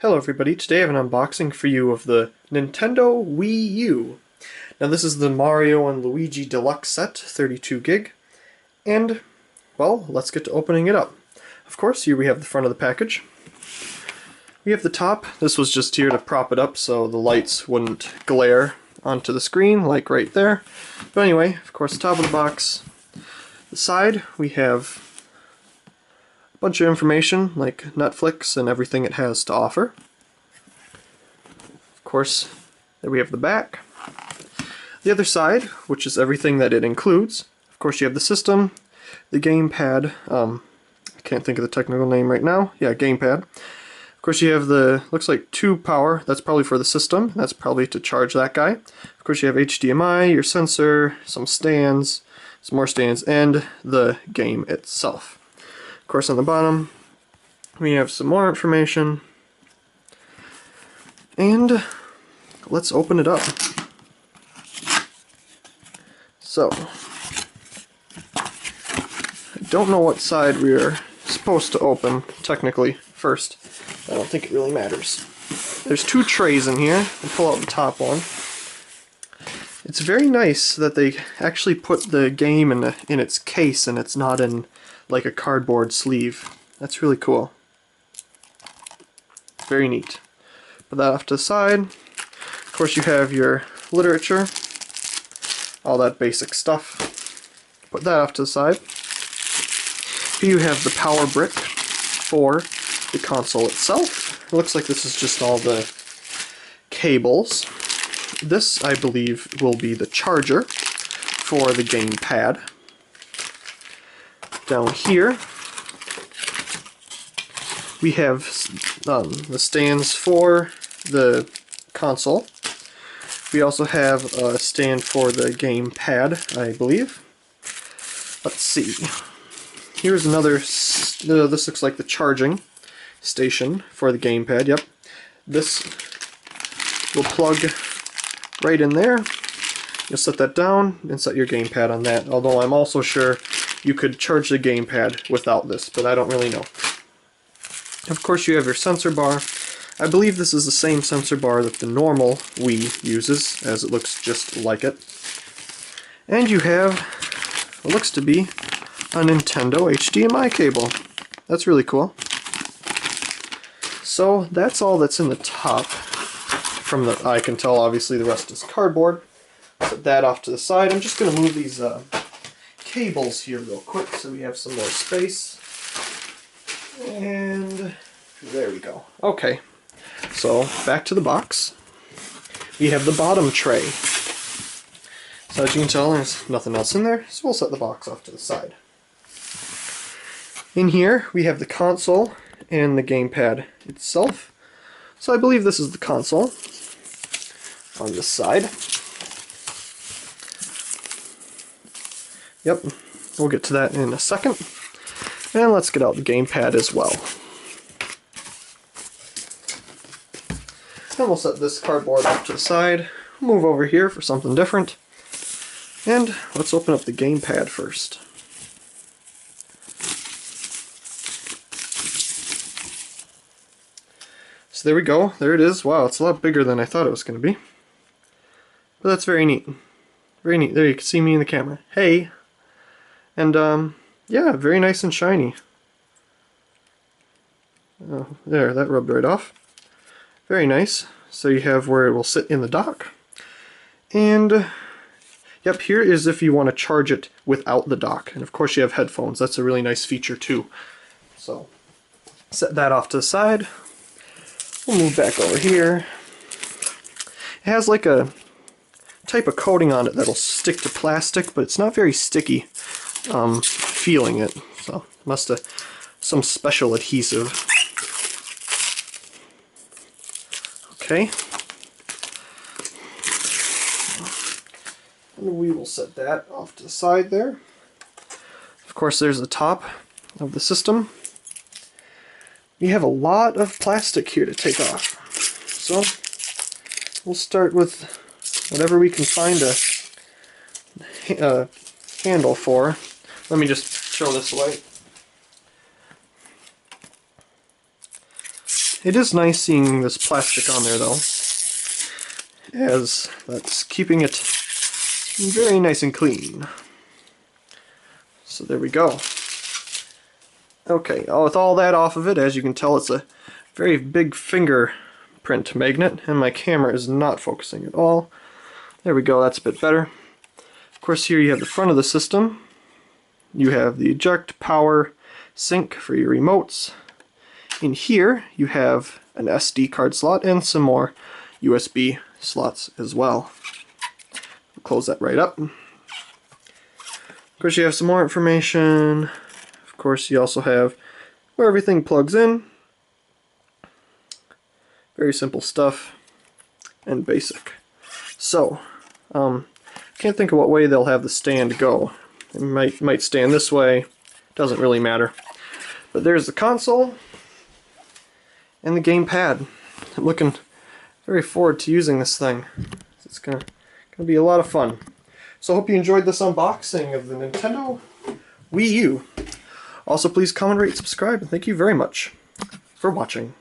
Hello everybody, today I have an unboxing for you of the Nintendo Wii U. Now this is the Mario and Luigi Deluxe set, 32GB, and, well, let's get to opening it up. Of course, here we have the front of the package. We have the top. This was just here to prop it up so the lights wouldn't glare onto the screen, like right there. But anyway, of course, the top of the box. The side, we have bunch of information like Netflix and everything it has to offer. Of course, there we have the back. The other side, which is everything that it includes. Of course, you have the system, the gamepad. I can't think of the technical name right now. Yeah, gamepad. Of course, you have the, looks like 2 power. That's probably for the system. That's probably to charge that guy. Of course, you have HDMI, your sensor, some stands, some more stands, and the game itself. Of course, on the bottom, we have some more information, and let's open it up. So, I don't know what side we are supposed to open, technically, first. I don't think it really matters. There's 2 trays in here. I'll pull out the top one. It's very nice that they actually put the game in its case and it's not in like a cardboard sleeve. That's really cool. Very neat. Put that off to the side. Of course, you have your literature, all that basic stuff. Put that off to the side. Here you have the power brick for the console itself. It looks like this is just all the cables. This, I believe, will be the charger for the gamepad. Down here, we have the stands for the console. We also have a stand for the gamepad, I believe. Let's see. Here's another, this looks like the charging station for the gamepad, yep. This will plug right in there. You'll set that down and set your gamepad on that, although I'm also sure you could charge the gamepad without this, but I don't really know. Of course, you have your sensor bar. I believe this is the same sensor bar that the normal Wii uses, as it looks just like it. And you have what looks to be a Nintendo HDMI cable. That's really cool. So that's all that's in the top. From the, I can tell, obviously the rest is cardboard. Put that off to the side. I'm just going to move these cables here real quick so we have some more space. And there we go. Okay, so back to the box. We have the bottom tray. So as you can tell, there's nothing else in there, so we'll set the box off to the side. In here, we have the console and the gamepad itself. So I believe this is the console on this side. Yep, we'll get to that in a second. And let's get out the gamepad as well. And we'll set this cardboard off to the side. Move over here for something different. And let's open up the gamepad first. So there we go. There it is. Wow, it's a lot bigger than I thought it was going to be. But that's very neat. Very neat. There, you can see me in the camera. Hey! And, yeah, very nice and shiny. Oh, there, that rubbed right off. Very nice. So you have where it will sit in the dock. And, yep, here is if you want to charge it without the dock. And of course you have headphones. That's a really nice feature too. So, set that off to the side. We'll move back over here. It has like a type of coating on it that'll stick to plastic, but it's not very sticky. Feeling it, so must have some special adhesive. Okay, and we will set that off to the side there. Of course, there's the top of the system. We have a lot of plastic here to take off, so we'll start with whatever we can find a handle for. Let me just throw this away. It is nice seeing this plastic on there though, as that's keeping it very nice and clean. So there we go. Okay, with all that off of it, as you can tell, it's a very big fingerprint magnet, and my camera is not focusing at all. There we go, that's a bit better. Of course, here you have the front of the system. You have the eject, power, sync for your remotes. In here, you have an SD card slot and some more USB slots as well. Close that right up. Of course, you have some more information. Of course, you also have where everything plugs in. Very simple stuff and basic. So, can't think of what way they'll have the stand go. It might stand this way. Doesn't really matter. But there's the console and the gamepad. I'm looking very forward to using this thing. It's gonna be a lot of fun. So I hope you enjoyed this unboxing of the Nintendo Wii U. Also, please comment, rate, subscribe, and thank you very much for watching.